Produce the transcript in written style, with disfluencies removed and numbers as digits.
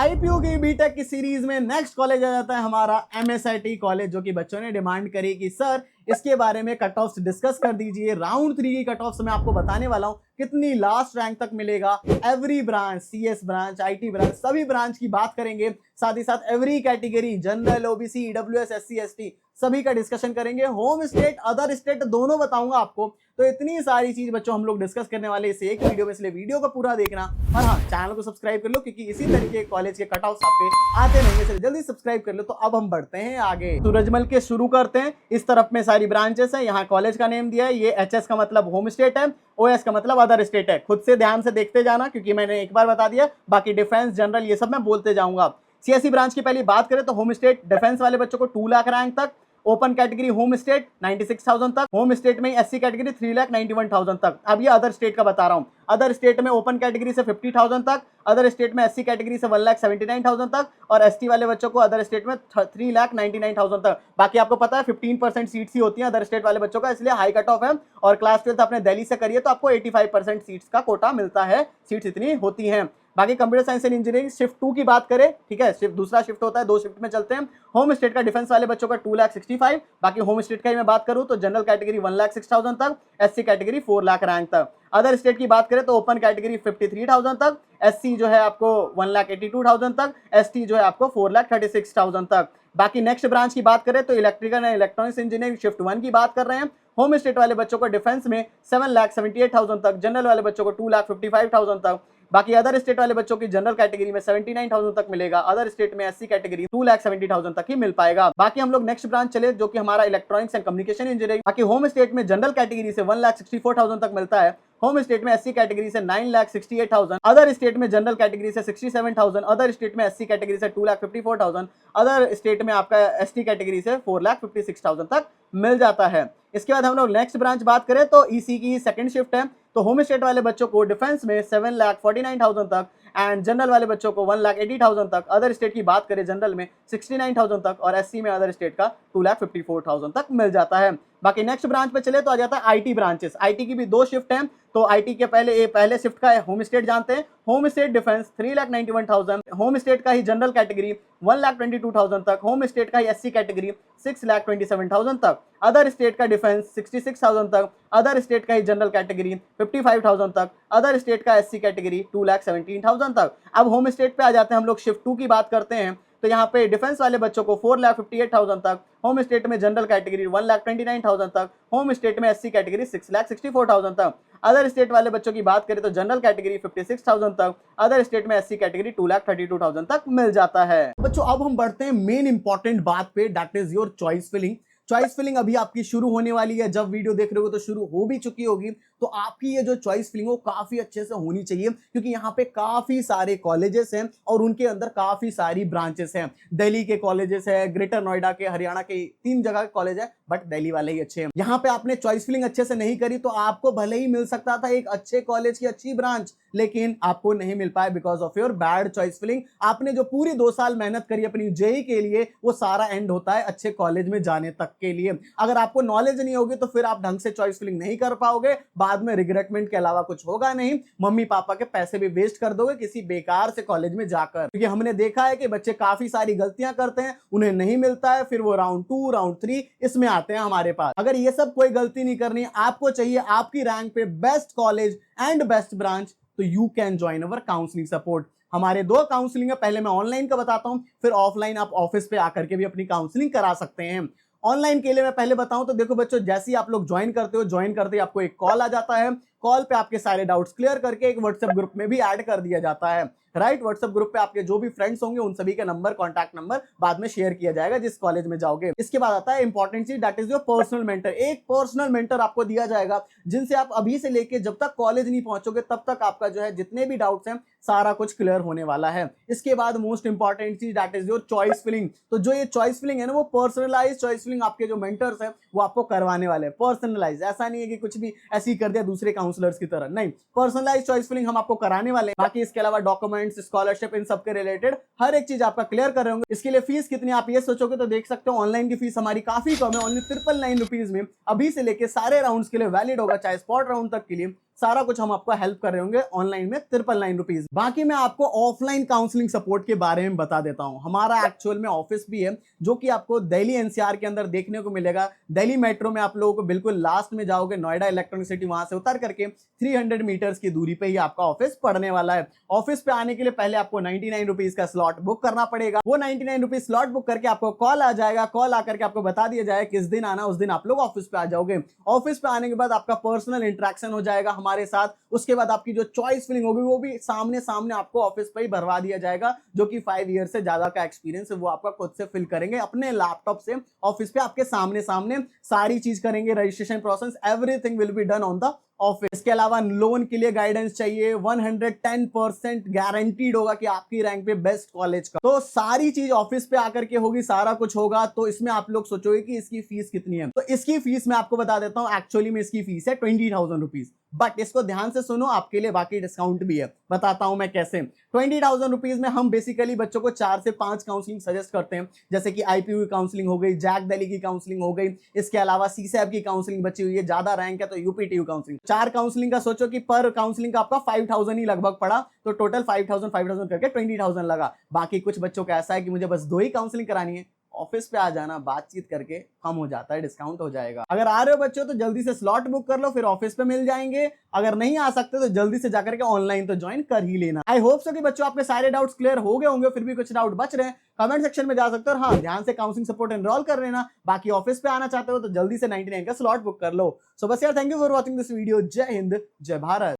IPU की BTech की series में नेक्स्ट कॉलेज आ जाता है हमारा एमएसआईटी कॉलेज, जो कि बच्चों ने डिमांड करी कि सर इसके बारे में कट ऑफ्स डिस्कस कर दीजिए। राउंड 3 की कट ऑफ्स मैं आपको बताने वाला हूं, कितनी लास्ट रैंक तक मिलेगा। Every branch, CS branch, IT branch, सभी ब्रांच की बात करेंगे। साथ ही साथ every category, general, OBC, EWS, SC, ST, सभी का डिस्कशन करेंगे। होम स्टेट, अदर स्टेट दोनों बताऊंगा आपको। तो इतनी सारी चीज बच्चों हम लोग डिस्कस करने वाले इस एक वीडियो में, इसलिए वीडियो को पूरा देखना। और हाँ, चैनल को सब्सक्राइब कर लो, क्योंकि इसी तरीके के कॉलेज के कट ऑफ्स आपके आते रहेंगे, इसलिए जल्दी सब्सक्राइब कर लो। तो अब हम बढ़ते हैं आगे, सूरजमल के शुरू करते हैं। इस तरफ में सारी ब्रांचेस है, यहाँ कॉलेज का नेम दिया है। ये एचएस का मतलब होम स्टेट है, ओएस का मतलब अदर स्टेट है। खुद से ध्यान से देखते जाना, क्योंकि मैंने एक बार बता दिया, बाकी डिफेंस, जनरल, ये सब मैं बोलते जाऊंगा। सीएससी ब्रांच की पहली बात करें तो होम स्टेट डिफेंस वाले बच्चों को 2 लाख रैंक तक, ओपन कैटेगरी होम स्टेट 96,000 तक, होम स्टेट में एससी कैटेगरी 3,91,000 तक। अब ये अदर स्टेट का बता रहा हूं। अदर स्टेट में ओपन कैटेगरी से 50,000 तक, अदर स्टेट में एससी कैटेगरी से 1,79,000 तक, और एसटी वाले बच्चों को अदर स्टेट में 3,99,000 तक। बाकी आपको पता है 15% सीट्स ही होती हैं अदर स्टेट वाले बच्चों का, इसलिए हाई कट ऑफ है। और क्लास 12 अपने दिल्ली से करिए तो आपको 85% सीट्स का कोटा मिलता है, सीट्स इतनी होती हैं। बाकी computer science and engineering shift 2 की बात करें, ठीक है, शिफ्ट दूसरा शिफ्ट होता है, 2 शिफ्ट में चलते हैं। होम स्टेट का डिफेंस वाले बच्चों का 2,65,000। बाकी होम स्टेट का ही मैं बात करूं तो जनरल कैटेगरी 1,06,000 तक, एससी कैटेगरी 4 लाख रैंक तक। अदर स्टेट की बात करें तो ओपन कैटेगरी 53,000 तक, एससी जो है आपको 1,82,000 तक, एसटी जो है आपको 4,36,000 तक। बाकी नेक्स्ट ब्रांच की बात करें तो electrical and electronics engineering shift 1 की बात कर रहे हैं। होम स्टेट वाले बच्चों को डिफेंस में 7,78,000 तक, जनरल वाले बच्चों को 2,55,000 तक। बाकी अदर स्टेट वाले बच्चों की जनरल कैटेगरी में 79,000 तक मिलेगा, अदर स्टेट में एससी कैटेगरी 2,70,000 तक ही मिल पाएगा। बाकी हम लोग नेक्स्ट ब्रांच चले, जो कि हमारा इलेक्ट्रॉनिक्स एंड कम्युनिकेशन इंजीनियरिंग। बाकी होम स्टेट में जनरल कैटेगरी से 1,64,000 तक मिलता है, होम स्टेट में एससी कैटेगरी से 9,68,000, अदर स्टेट में जनरल कैटेगरी से 67,000, अदर स्टेट में एससी कैटेगरी से 2,54,000, अदर स्टेट में आपका एसटी कैटेगरी से 4,56,000 तक मिल जाता है। इसके बाद हम लोग नेक्स्ट ब्रांच बात करें तो ईसी की सेकंड शिफ्ट है। तो होम स्टेट वाले बच्चों को डिफेंस में 7,49,000 तक, एंड जनरल वाले बच्चों को 1,80,000 तक, अदर स्टेट की बात करें जनरल में 69,000 तक, और एससी में अदर स्टेट का 2,54,000 तक मिल जाता है। बाकी नेक्स्ट ब्रांच पे चले तो आ जाता है आईटी ब्रांचेस। आईटी की भी 2 शिफ्ट हैं। तो आईटी के पहले शिफ्ट का होम स्टेट जानते हैं। Home state defence 3,91,000, home state का ही जनरल कैटेगरी 1,22,000 तक, होम स्टेट का ही एससी कैटेगरी 6,27,000 तक, अदर स्टेट का डिफेंस 66,000 तक, अदर स्टेट का ही जनरल कैटेगरी 55,000 तक, अदर स्टेट का एससी कैटेगरी 2,17,000 तक। अब होम स्टेट पे आ जाते हैं हम लोग, शिफ्ट 2 की बात करते हैं। तो यहाँ पे डिफेंस वाले बच्चों को 4,58,000 तक, होम स्टेट में जनरल कैटेगरी 1,29,000 तक, होम स्टेट में एससी कैटेगरी 6,64,000 तक, अदर स्टेट वाले बच्चों की बात करें तो जनरल कैटेगरी 56,000 तक, अदर स्टेट में एससी कैटेगरी 2,32,000 तक मिल जाता है। बच्चों अब हम बढ़ते हैं मेन इंपॉर्टेंट बात पे, that is your choice filling. Choice filling अभी आपकी शुरू होने वाली है, जब वीडियो देख रहे हो तो शुरू हो भी चुकी होगी। तो आपकी ये जो चॉइस फिलिंग हो काफी अच्छे से होनी चाहिए, क्योंकि यहाँ पे काफी सारे कॉलेजेस हैं और उनके अंदर काफी सारी ब्रांचेस हैं। दिल्ली के कॉलेजेस है, ग्रेटर नोएडा के, हरियाणा के, 3 जगह के कॉलेज है, बट दिल्ली वाले ही अच्छे हैं। यहाँ पे आपने चॉइस फिलिंग अच्छे से नहीं करी तो आपको भले ही मिल सकता था एक अच्छे कॉलेज की अच्छी ब्रांच, लेकिन आपको नहीं मिल पाए because of your bad choice filling. आपने जो पूरी 2 साल मेहनत करी अपनी जेई के लिए, वो सारा एंड होता है अच्छे कॉलेज में जाने तक के लिए। अगर आपको नॉलेज नहीं होगी तो फिर आप ढंग से चॉइस फिलिंग नहीं कर पाओगे, बाद में रिग्रेटमेंट के अलावा कुछ होगा नहीं। मम्मी पापा के पैसे भी वेस्ट कर दोगे किसी बेकार से कॉलेज में जाकर, क्योंकि हमने देखा है कि बच्चे काफी सारी गलतियां करते हैं, उन्हें नहीं मिलता है, फिर वो राउंड 2, राउंड 3 इसमें आते हैं हमारे पास। अगर ये सब कोई गलती नहीं करनी, आपको चाहिए आपकी रैंक पे best college and best branch, तो you can join our counselling support. हमारे 2 काउंसलिंग है, पहले मैं ऑनलाइन का बताता हूं, फिर ऑफलाइन आप ऑफिस पे आकर के भी अपनी काउंसलिंग करा सकते हैं। ऑनलाइन के लिए मैं पहले बताऊं तो देखो बच्चों, जैसे ही आप लोग ज्वाइन करते हो, ज्वाइन करते ही आपको एक कॉल आ जाता है। कॉल पे आपके सारे डाउट्स क्लियर करके एक व्हाट्सएप ग्रुप में भी ऐड कर दिया जाता है। राइट, व्हाट्सएप ग्रुप पे आपके जो भी फ्रेंड्स होंगे उन सभी का नंबर, कॉन्टैक्ट नंबर बाद में शेयर किया जाएगा जिस कॉलेज में जाओगे। इसके बाद आता है इंपॉर्टेंट चीज, that is your personal mentor. एक पर्सनल मेंटर आपको दिया जाएगा, जिनसे आप अभी से लेके जब तक कॉलेज नहीं पहुंचोगे तब तक आपका जो है जितने भी डाउट्स हैं सारा कुछ क्लियर होने वाला है। इसके बाद मोस्ट इंपॉर्टेंट चीज, that is your choice filling. तो जो ये चॉइस फिलिंग है ना, वो पर्सनलाइज चॉइस फिलिंग आपके जो मेंटर्स हैं वो आपको करवाने वाले हैं। पर्सनलाइज, ऐसा नहीं है कि कुछ भी ऐसे ही कर दिया दूसरे काउंसलर्स की तरह, नहीं, पर्सनलाइज चॉइस फिलिंग हम आपको कराने वाले हैं। बाकी इसके अलावा डॉक्यूमेंट्स, स्कॉलरशिप, इन सबके रिलेटेड हर एक चीज आपका क्लियर कर रहे होंगे। इसके लिए फीस कितनी आप ये सोचोगे तो देख सकते हो, ऑनलाइन की फीस हमारी काफी कम है, ओनली 999 रुपीज में अभी से लेके सारे राउंड्स के लिए वैलिड होगा, चाहे स्पॉट राउंड तक के लिए सारा कुछ हम आपको हेल्प कर रहे होंगे ऑनलाइन में 999 रुपीज। बाकी मैं आपको ऑफलाइन काउंसलिंग सपोर्ट के बारे में बता देता हूं। हमारा एक्चुअल में ऑफिस भी है जो कि आपको दिल्ली एनसीआर के अंदर देखने को मिलेगा। दिल्ली मेट्रो में आप लोगों को बिल्कुल लास्ट में जाओगे, नोएडा इलेक्ट्रॉनिक सिटी, वहां से उतर करके 300 मीटर्स की दूरी पे ही आपका ऑफिस पड़ने वाला है। ऑफिस पे आने के लिए पहले आपको 99 रुपीज का स्लॉट बुक करना पड़ेगा। वो 99 रुपीज स्लॉट बुक करके आपको कॉल आ जाएगा, कॉल आकर के आपको बता दिया जाएगा किस दिन आना, उस दिन आप लोग ऑफिस पे आ जाओगे। ऑफिस पे आने के बाद आपका पर्सनल इंटरेक्शन हो जाएगा हमारे साथ। उसके बाद आपकी जो चॉइस फिलिंग होगी वो भी सामने सामने आपको ऑफिस पे ही भरवा दिया जाएगा, जो कि 5 ईयर से ज्यादा का एक्सपीरियंस है वो आपका खुद से फिल करेंगे अपने लैपटॉप से। ऑफिस पे आपके सामने सामने सारी चीज करेंगे, registration process everything will be done on the office. इसके अलावा लोन के लिए गाइडेंस चाहिए, 110% गारंटीड होगा कि आपकी रैंक पे बेस्ट कॉलेज का। तो सारी चीज ऑफिस पे आकर के होगी, सारा कुछ होगा। तो इसमें आप लोग सोचोगे कि इसकी फीस कितनी है, तो इसकी फीस मैं आपको बता देता हूं। एक्चुअली में इसकी फीस है 20,000 रुपीज, बट इसको ध्यान से सुनो, आपके लिए बाकी डिस्काउंट भी है, बताता हूं मैं कैसे। 20,000 रुपीज में हम बेसिकली बच्चों को 4 से 5 काउंसलिंग सजेस्ट करते हैं, जैसे कि आईपीयू की काउंसलिंग हो गई, जैक दिल्ली की काउंसलिंग हो गई, इसके अलावा सीसैब की काउंसलिंग बची हुई है, ज्यादा रैंक है तो यूपीटीयू काउंसलिंग। 4 काउंसलिंग का सोचो कि पर काउंसलिंग का आपका 5,000 ही लगभग पड़ा, तो टोटल 5,000 करके 20,000 लगा। बाकी कुछ बच्चों का ऐसा है कि मुझे बस 2 ही काउंसलिंग करानी है, ऑफिस पे आ जाना, बातचीत करके कम हो जाता है, डिस्काउंट हो जाएगा। अगर आ रहे हो बच्चों तो जल्दी से स्लॉट बुक कर लो, फिर ऑफिस पे मिल जाएंगे। अगर नहीं आ सकते तो जल्दी से जाकर के ऑनलाइन तो ज्वाइन कर ही लेना। आई होप सो कि बच्चों आपके सारे डाउट्स क्लियर हो गए होंगे, फिर भी कुछ डाउट बच रहे हैं कमेंट सेक्शन में जा सकते हो। और हाँ, ध्यान से काउंसलिंग सपोर्ट एनरोल कर लेना। बाकी ऑफिस पे आना चाहते हो तो जल्दी से 99 का स्लॉट बुक कर लो। सो बस यार, thank you for watching this video. जय हिंद, जय भारत।